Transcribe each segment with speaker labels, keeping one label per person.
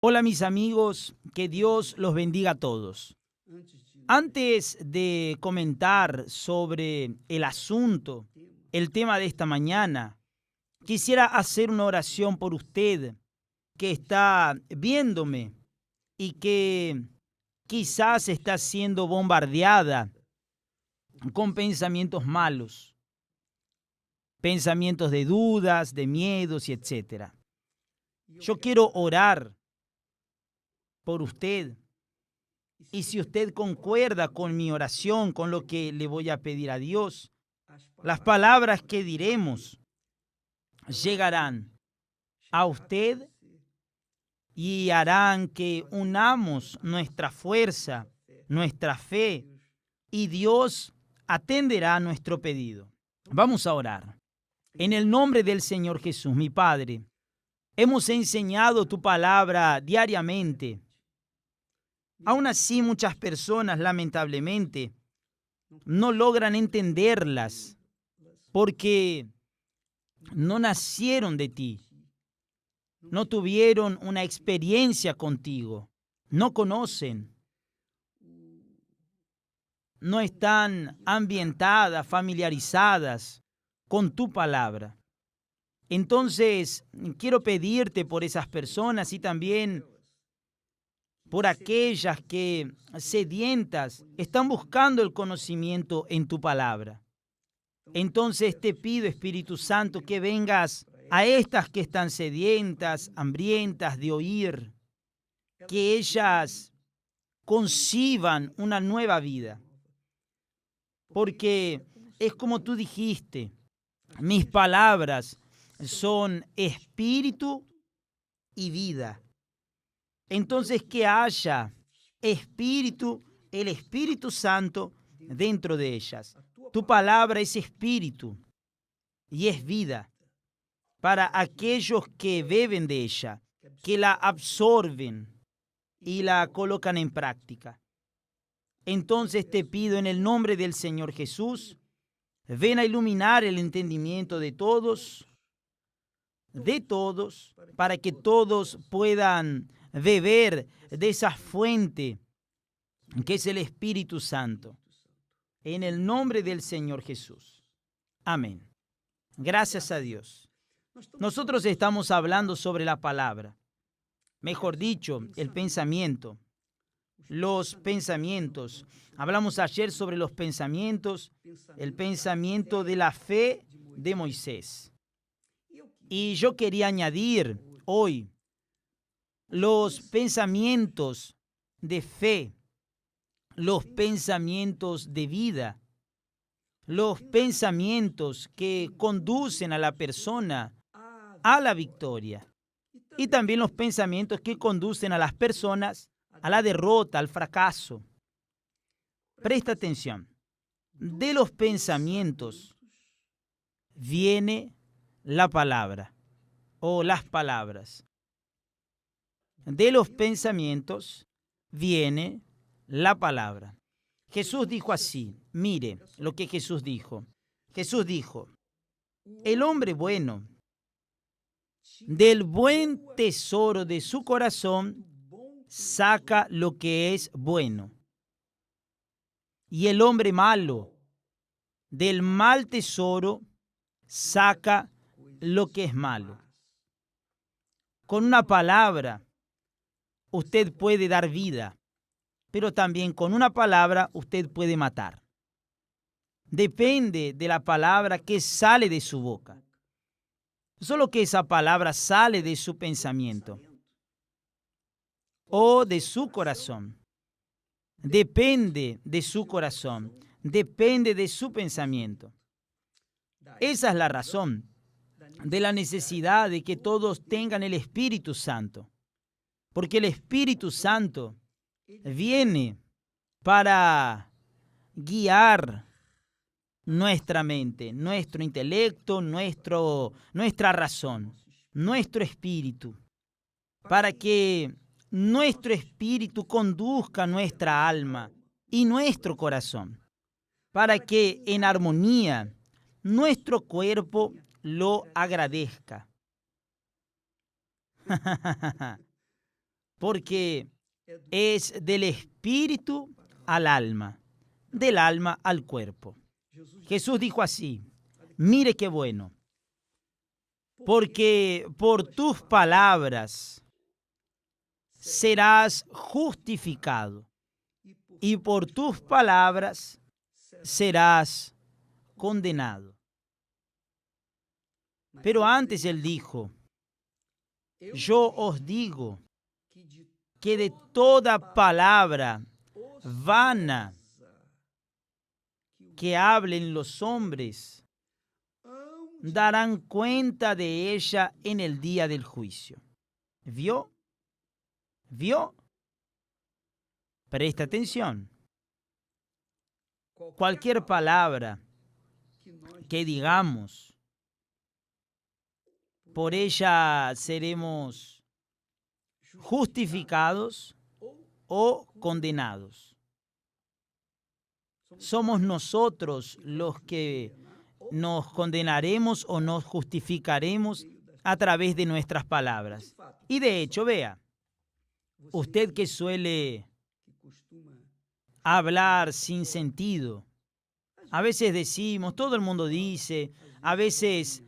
Speaker 1: Hola mis amigos, que Dios los bendiga a todos. Antes de comentar sobre el asunto, el tema de esta mañana, quisiera hacer una oración por usted que está viéndome y que quizás está siendo bombardeada con pensamientos malos, pensamientos de dudas, de miedos y etcétera. Yo quiero orar por usted. Y si usted concuerda con mi oración, con lo que le voy a pedir a Dios, las palabras que diremos llegarán a usted y harán que unamos nuestra fuerza, nuestra fe, y Dios atenderá nuestro pedido. Vamos a orar. En el nombre del Señor Jesús, mi Padre, hemos enseñado tu palabra diariamente. Aún así, muchas personas, lamentablemente, no logran entenderlas porque no nacieron de ti, no tuvieron una experiencia contigo, no conocen, no están ambientadas, familiarizadas con tu palabra. Entonces, quiero pedirte por esas personas y también por aquellas que sedientas están buscando el conocimiento en tu palabra. Entonces te pido, Espíritu Santo, que vengas a estas que están sedientas, hambrientas de oír, que ellas conciban una nueva vida. Porque es como tú dijiste, mis palabras son espíritu y vida. Entonces que haya espíritu, el Espíritu Santo dentro de ellas. Tu palabra es espíritu y es vida para aquellos que beben de ella, que la absorben y la colocan en práctica. Entonces te pido en el nombre del Señor Jesús, ven a iluminar el entendimiento de todos, para que todos puedan beber de esa fuente que es el Espíritu Santo. En el nombre del Señor Jesús. Amén. Gracias a Dios. Nosotros estamos hablando sobre la palabra. Mejor dicho, el pensamiento. Los pensamientos. Hablamos ayer sobre los pensamientos, el pensamiento de la fe de Moisés. Y yo quería añadir hoy los pensamientos de fe, los pensamientos de vida, los pensamientos que conducen a la persona a la victoria y también los pensamientos que conducen a las personas a la derrota, al fracaso. Presta atención. De los pensamientos viene la palabra o las palabras. De los pensamientos viene la palabra. Jesús dijo así, mire lo que Jesús dijo. Jesús dijo, el hombre bueno, del buen tesoro de su corazón, saca lo que es bueno. Y el hombre malo, del mal tesoro, saca lo que es malo. Con una palabra, usted puede dar vida, pero también con una palabra usted puede matar. Depende de la palabra que sale de su boca. Solo que esa palabra sale de su pensamiento o de su corazón. Depende de su corazón, depende de su pensamiento. Esa es la razón de la necesidad de que todos tengan el Espíritu Santo. Porque el Espíritu Santo viene para guiar nuestra mente, nuestro intelecto, nuestra razón, nuestro espíritu, para que nuestro espíritu conduzca nuestra alma y nuestro corazón, para que en armonía nuestro cuerpo lo agradezca. porque es del espíritu al alma, del alma al cuerpo. Jesús dijo así, mire qué bueno, porque por tus palabras serás justificado y por tus palabras serás condenado. Pero antes él dijo, yo os digo que de toda palabra vana que hablen los hombres, darán cuenta de ella en el día del juicio. ¿Vio? ¿Vio? Presta atención. Cualquier palabra que digamos, por ella seremos justificados o condenados. Somos nosotros los que nos condenaremos o nos justificaremos a través de nuestras palabras. Y de hecho, vea, usted que suele hablar sin sentido, a veces decimos, todo el mundo dice, a veces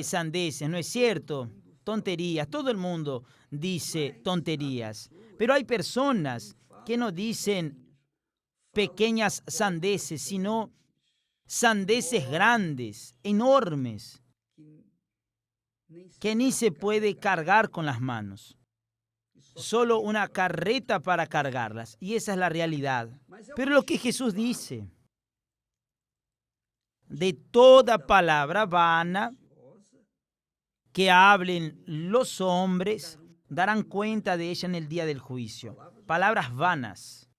Speaker 1: sandeces, ¿no es cierto? Tonterías, todo el mundo dice tonterías, pero hay personas que no dicen pequeñas sandeces, sino sandeces grandes, enormes, que ni se puede cargar con las manos. Solo una carreta para cargarlas, y esa es la realidad. Pero lo que Jesús dice, de toda palabra vana que hablen los hombres, darán cuenta de ella en el día del juicio. Palabras vanas.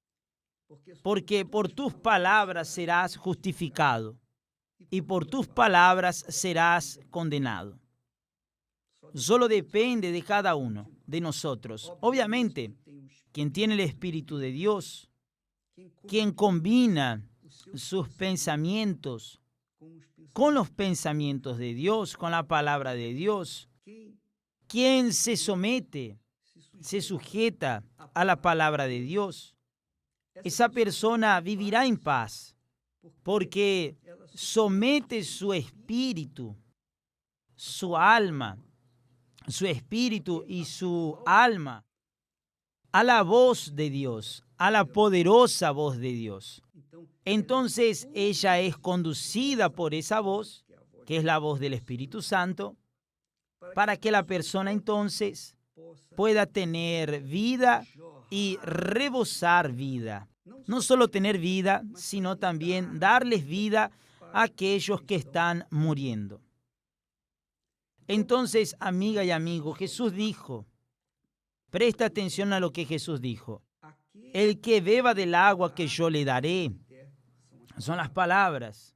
Speaker 1: Porque por tus palabras serás justificado y por tus palabras serás condenado. Solo depende de cada uno de nosotros. Obviamente, quien tiene el Espíritu de Dios, quien combina sus pensamientos con los pensamientos de Dios, con la palabra de Dios, quien se somete, se sujeta a la palabra de Dios, esa persona vivirá en paz, porque somete su espíritu, su alma, su espíritu y su alma a la voz de Dios, a la poderosa voz de Dios. Entonces ella es conducida por esa voz, que es la voz del Espíritu Santo, para que la persona entonces pueda tener vida y rebosar vida. No solo tener vida, sino también darles vida a aquellos que están muriendo. Entonces, amiga y amigo, Jesús dijo, presta atención a lo que Jesús dijo, el que beba del agua que yo le daré, son las palabras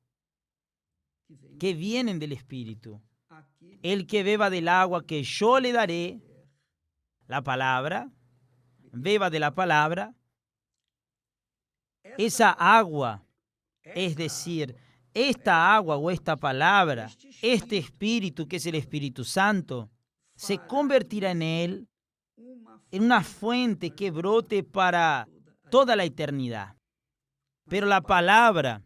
Speaker 1: que vienen del Espíritu. El que beba del agua que yo le daré, la palabra, beba de la palabra, esa agua, es decir, esta agua o esta palabra, este Espíritu que es el Espíritu Santo, se convertirá en él en una fuente que brote para toda la eternidad. Pero la palabra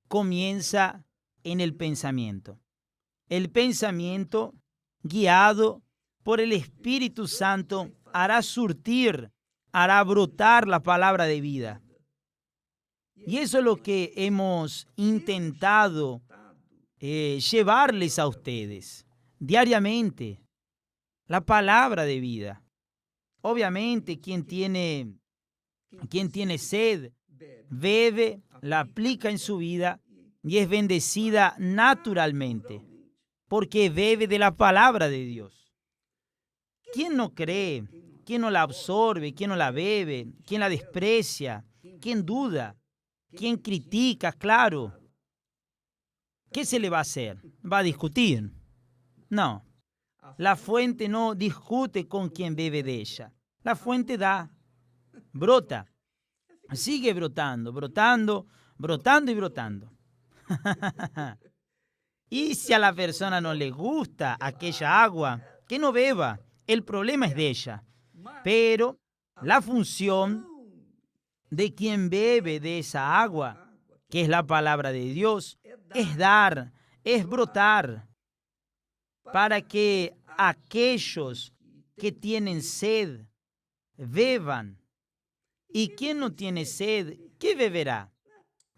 Speaker 1: comienza en el pensamiento. El pensamiento, guiado por el Espíritu Santo, hará surtir, hará brotar la palabra de vida. Y eso es lo que hemos intentado llevarles a ustedes diariamente. La palabra de vida. Obviamente, quien tiene sed, bebe, la aplica en su vida y es bendecida naturalmente, porque bebe de la palabra de Dios. ¿Quién no cree? ¿Quién no la absorbe? ¿Quién no la bebe? ¿Quién la desprecia? ¿Quién duda? ¿Quién critica? Claro. ¿Qué se le va a hacer? ¿Va a discutir? No. La fuente no discute con quien bebe de ella. La fuente da, brota, sigue brotando, brotando, brotando y brotando. Y si a la persona no le gusta aquella agua, que no beba. El problema es de ella. Pero la función de quien bebe de esa agua, que es la palabra de Dios, es dar, es brotar, para que aquellos que tienen sed beban. ¿Y quien no tiene sed, qué beberá?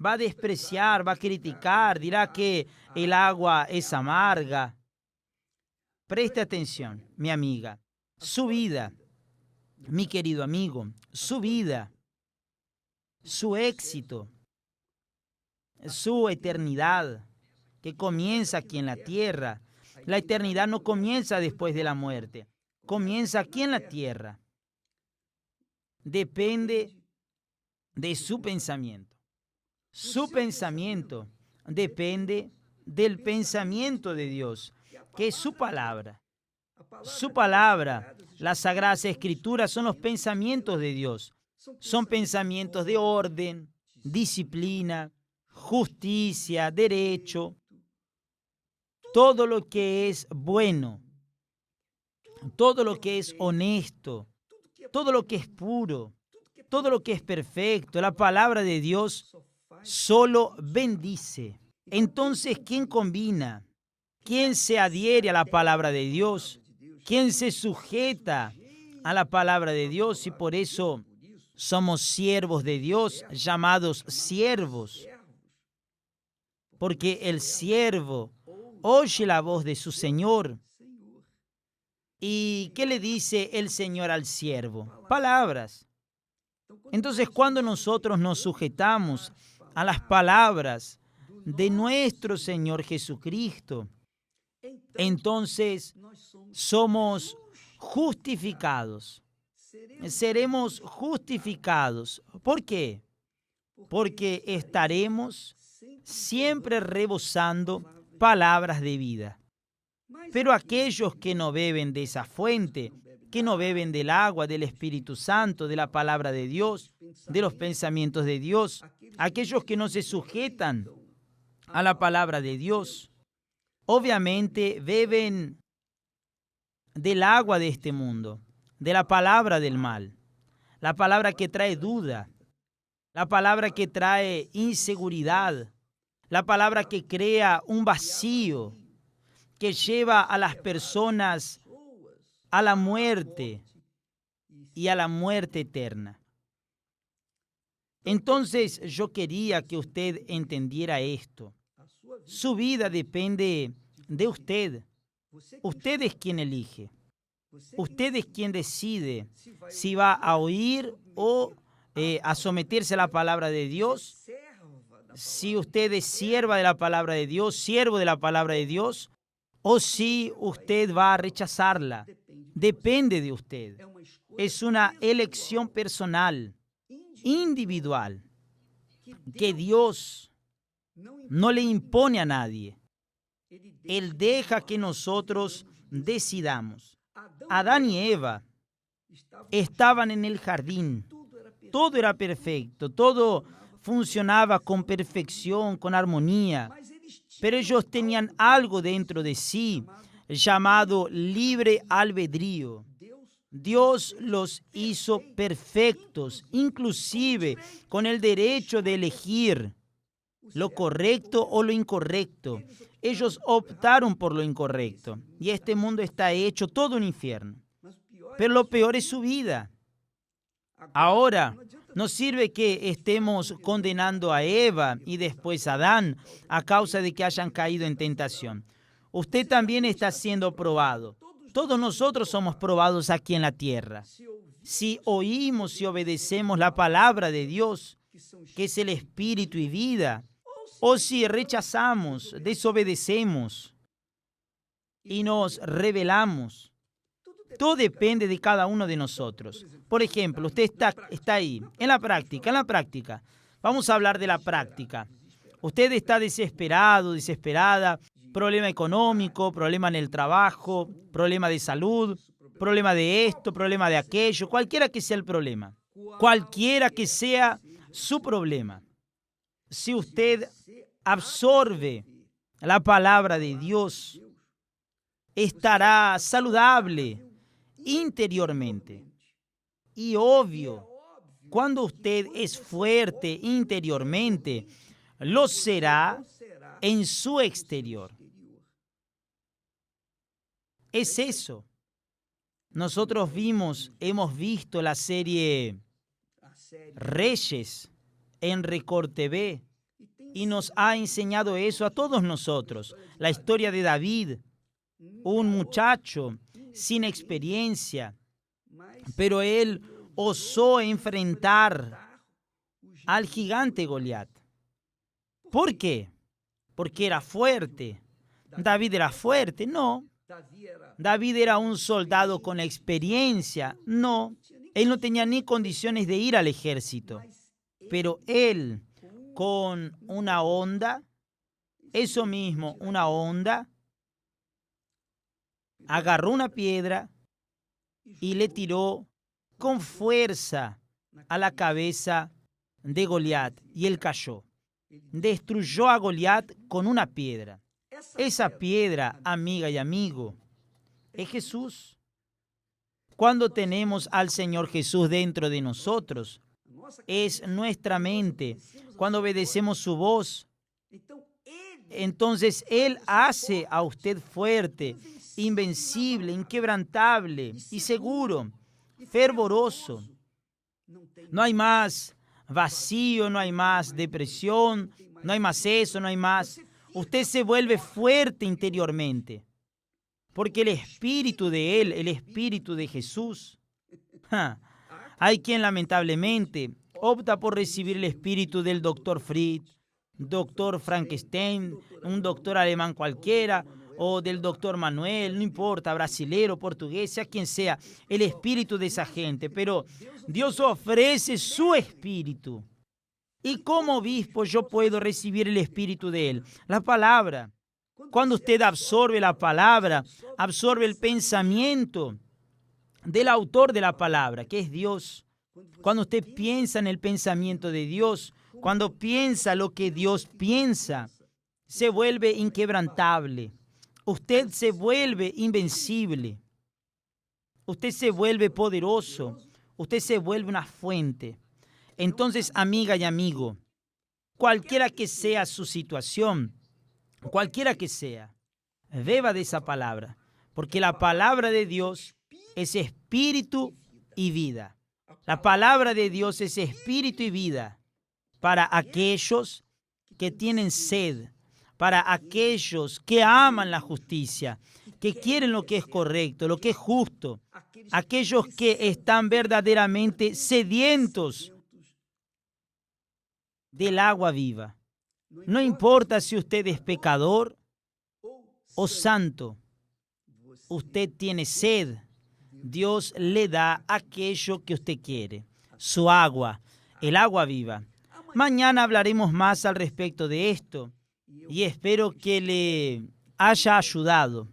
Speaker 1: Va a despreciar, va a criticar, dirá que el agua es amarga. Preste atención, mi amiga. Su vida, mi querido amigo, su vida, su éxito, su eternidad, que comienza aquí en la tierra. La eternidad no comienza después de la muerte, comienza aquí en la tierra. Depende de su pensamiento. Su pensamiento depende del pensamiento de Dios, que es su palabra. Su palabra, las Sagradas Escrituras, son los pensamientos de Dios. Son pensamientos de orden, disciplina, justicia, derecho, todo lo que es bueno, todo lo que es honesto, todo lo que es puro, todo lo que es perfecto. La palabra de Dios solo bendice. Entonces, ¿quién combina? ¿Quién se adhiere a la palabra de Dios? ¿Quién se sujeta a la palabra de Dios? Y por eso somos siervos de Dios, llamados siervos. Porque el siervo oye la voz de su Señor. ¿Y qué le dice el Señor al siervo? Palabras. Entonces, cuando nosotros nos sujetamos a las palabras de nuestro Señor Jesucristo, entonces somos justificados. Seremos justificados. ¿Por qué? Porque estaremos siempre rebosando palabras de vida. Pero aquellos que no beben de esa fuente, que no beben del agua, del Espíritu Santo, de la palabra de Dios, de los pensamientos de Dios, aquellos que no se sujetan a la palabra de Dios, obviamente beben del agua de este mundo, de la palabra del mal, la palabra que trae duda, la palabra que trae inseguridad, la palabra que crea un vacío, que lleva a las personas a la muerte y a la muerte eterna. Entonces yo quería que usted entendiera esto. Su vida depende de usted. Usted es quien elige. Usted es quien decide si va a oír o a someterse a la palabra de Dios. Si usted es sierva de la palabra de Dios, siervo de la palabra de Dios, o si usted va a rechazarla. Depende de usted. Es una elección personal, individual, que Dios no le impone a nadie. Él deja que nosotros decidamos. Adán y Eva estaban en el jardín. Todo era perfecto, todo funcionaba con perfección, con armonía. Pero ellos tenían algo dentro de sí llamado libre albedrío. Dios los hizo perfectos, inclusive con el derecho de elegir lo correcto o lo incorrecto. Ellos optaron por lo incorrecto y este mundo está hecho todo un infierno. Pero lo peor es su vida. Ahora, no sirve que estemos condenando a Eva y después a Adán a causa de que hayan caído en tentación. Usted también está siendo probado. Todos nosotros somos probados aquí en la tierra. Si oímos y obedecemos la palabra de Dios, que es el espíritu y vida, o si rechazamos, desobedecemos y nos rebelamos, todo depende de cada uno de nosotros. Por ejemplo, usted está ahí, en la práctica. Vamos a hablar de la práctica. Usted está desesperado, desesperada, problema económico, problema en el trabajo, problema de salud, problema de esto, problema de aquello, cualquiera que sea el problema, cualquiera que sea su problema. Si usted absorbe la palabra de Dios, estará saludable interiormente. y obvio. Cuando usted es fuerte interiormente, lo será en su exterior. Es eso. Nosotros hemos visto la serie Reyes en Record TV y nos ha enseñado eso a todos nosotros. La historia de David, un muchacho sin experiencia, pero él osó enfrentar al gigante Goliat. ¿Por qué? Porque era fuerte. ¿David era fuerte? No. ¿David era un soldado con experiencia? No. Él no tenía ni condiciones de ir al ejército. Pero él, con una honda, eso mismo, una honda, agarró una piedra y le tiró con fuerza a la cabeza de Goliat, y él cayó. Destruyó a Goliat con una piedra. Esa piedra, amiga y amigo, es Jesús. Cuando tenemos al Señor Jesús dentro de nosotros, es nuestra mente. Cuando obedecemos su voz, entonces Él hace a usted fuerte, invencible, inquebrantable y seguro, fervoroso. No hay más vacío, no hay más depresión, no hay más eso, no hay más. Usted se vuelve fuerte interiormente, porque el espíritu de Él, el espíritu de Jesús, hay quien lamentablemente opta por recibir el espíritu del doctor Fried, doctor Frankenstein, un doctor alemán cualquiera, o del doctor Manuel, no importa, brasilero, portugués, sea quien sea, el espíritu de esa gente. Pero Dios ofrece su espíritu. ¿Y como obispo yo puedo recibir el espíritu de Él? La palabra. Cuando usted absorbe la palabra, absorbe el pensamiento del autor de la palabra, que es Dios. Cuando usted piensa en el pensamiento de Dios, cuando piensa lo que Dios piensa, se vuelve inquebrantable. Usted se vuelve invencible. Usted se vuelve poderoso. Usted se vuelve una fuente. Entonces, amiga y amigo, cualquiera que sea su situación, cualquiera que sea, beba de esa palabra, porque la palabra de Dios es espíritu y vida. La palabra de Dios es espíritu y vida para aquellos que tienen sed, para aquellos que aman la justicia, que quieren lo que es correcto, lo que es justo, aquellos que están verdaderamente sedientos del agua viva. No importa si usted es pecador o santo, usted tiene sed. Dios le da aquello que usted quiere, su agua, el agua viva. Mañana hablaremos más al respecto de esto y espero que le haya ayudado.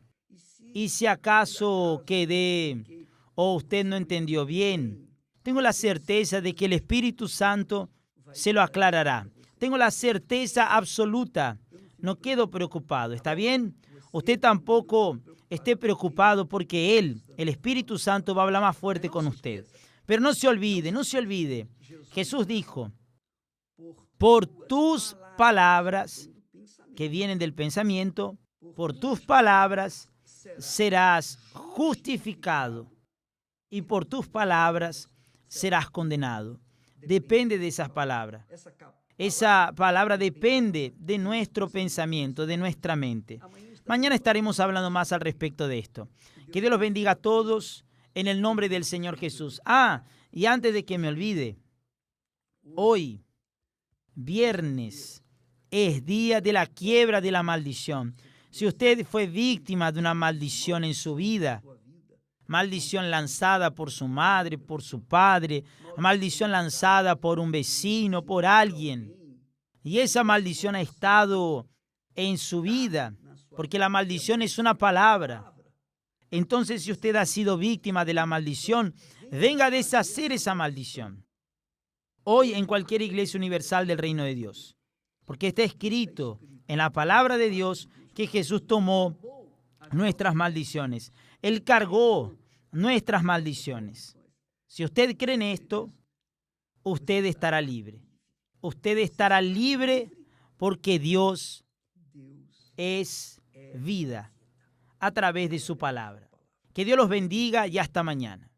Speaker 1: Y si acaso quedé o usted no entendió bien, tengo la certeza de que el Espíritu Santo se lo aclarará. Tengo la certeza absoluta. No quedo preocupado, ¿está bien? Usted tampoco esté preocupado porque Él, el Espíritu Santo, va a hablar más fuerte con usted. Pero no se olvide. Jesús dijo, por tus palabras que vienen del pensamiento, por tus palabras serás justificado y por tus palabras serás condenado. Depende de esas palabras. Esa palabra depende de nuestro pensamiento, de nuestra mente. Mañana estaremos hablando más al respecto de esto. Que Dios los bendiga a todos en el nombre del Señor Jesús. Y antes de que me olvide, hoy, viernes, es día de la quiebra de la maldición. Si usted fue víctima de una maldición en su vida, maldición lanzada por su madre, por su padre, maldición lanzada por un vecino, por alguien, y esa maldición ha estado en su vida, porque la maldición es una palabra. Entonces, si usted ha sido víctima de la maldición, venga a deshacer esa maldición. Hoy en cualquier iglesia universal del reino de Dios. Porque está escrito en la palabra de Dios que Jesús tomó nuestras maldiciones. Él cargó nuestras maldiciones. Si usted cree en esto, usted estará libre. Usted estará libre porque Dios es vida a través de su palabra. Que Dios los bendiga y hasta mañana.